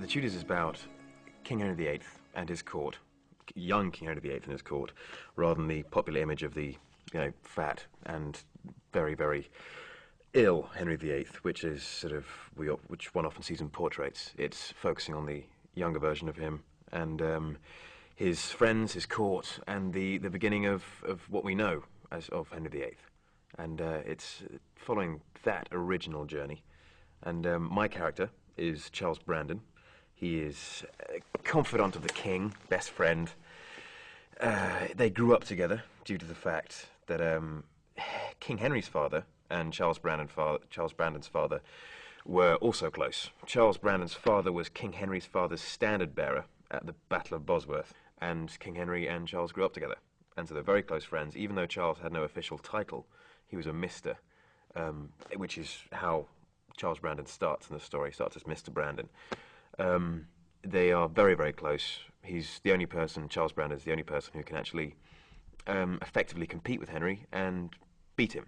The Tudors is about King Henry VIII and his court, young King Henry VIII and his court, rather than the popular image of the, fat and very, very ill Henry VIII, which is which one often sees in portraits. It's focusing on the younger version of him and his friends, his court, and the beginning of what we know as of Henry VIII. And it's following that original journey. And my character is Charles Brandon. He is a confidant of the king, best friend. They grew up together due to the fact that King Henry's father and Charles Brandon's father were also close. Charles Brandon's father was King Henry's father's standard bearer at the Battle of Bosworth, and King Henry and Charles grew up together. And so they're very close friends. Even though Charles had no official title, he was a Mr., which is how Charles Brandon starts in the story. He starts as Mr. Brandon. They are very, very close. He's the only person, Charles Brandon is the only person who can actually effectively compete with Henry and beat him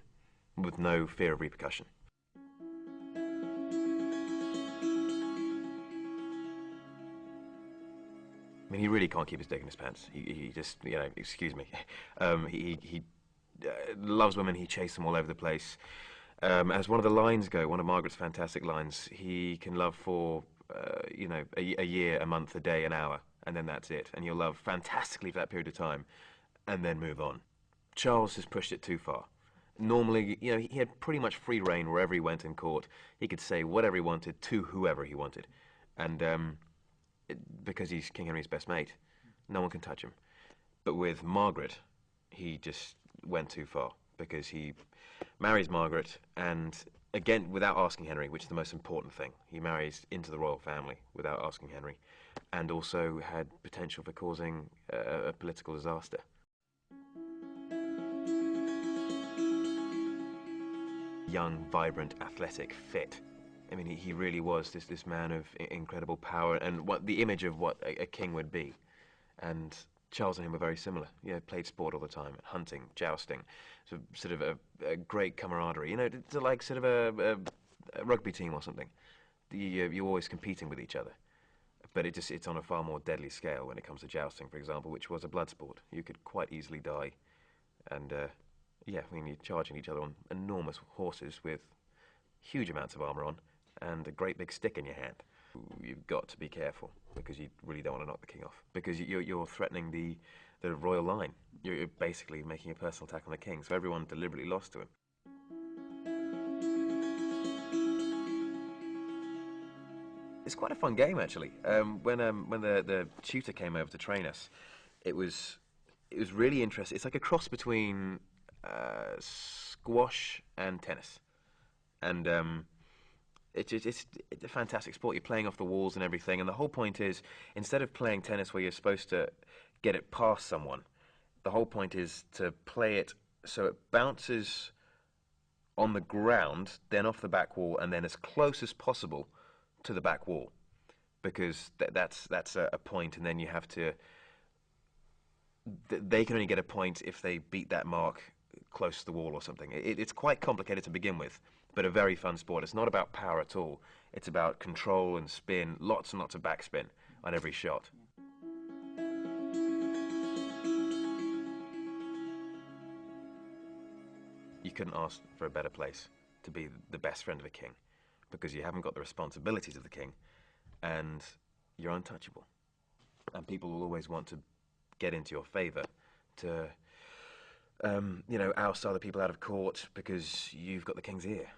with no fear of repercussion. I mean, he really can't keep his dick in his pants. He just, excuse me. He loves women. He chases them all over the place. As one of the lines go, one of Margaret's fantastic lines, he can love for, a year, a month, a day, an hour, and then that's it. And you'll love fantastically for that period of time, and then move on. Charles has pushed it too far. Normally, he had pretty much free reign wherever he went in court. He could say whatever he wanted to whoever he wanted. And because he's King Henry's best mate, no one can touch him. But with Margaret, he just went too far, because he marries Margaret, and again, without asking Henry, which is the most important thing. He marries into the royal family without asking Henry, and also had potential for causing a political disaster. Young, vibrant, athletic, fit. I mean, he really was this man of incredible power, and what the image of what a king would be. And Charles and him were very similar. Played sport all the time, hunting, jousting, so sort of a great camaraderie. It's like sort of a rugby team or something. You're always competing with each other, but it's on a far more deadly scale when it comes to jousting, for example, which was a blood sport. You could quite easily die, and you're charging each other on enormous horses with huge amounts of armour on and a great big stick in your hand. You've got to be careful, because you really don't want to knock the king off, because you're threatening the royal line. You're basically making a personal attack on the king, so everyone deliberately lost to him. It's quite a fun game, actually. When the tutor came over to train us, it was really interesting. It's like a cross between squash and tennis, and it's a fantastic sport. You're playing off the walls and everything, and the whole point is, instead of playing tennis where you're supposed to get it past someone, the whole point is to play it so it bounces on the ground, then off the back wall, and then as close as possible to the back wall, because that's a point, and then you have to. They can only get a point if they beat that mark close to the wall or something. It's quite complicated to begin with, but a very fun sport. It's not about power at all. It's about control and spin, lots and lots of backspin on every shot. You couldn't ask for a better place to be the best friend of a king, because you haven't got the responsibilities of the king, and you're untouchable. And people will always want to get into your favour, to oust other people out of court, because you've got the king's ear.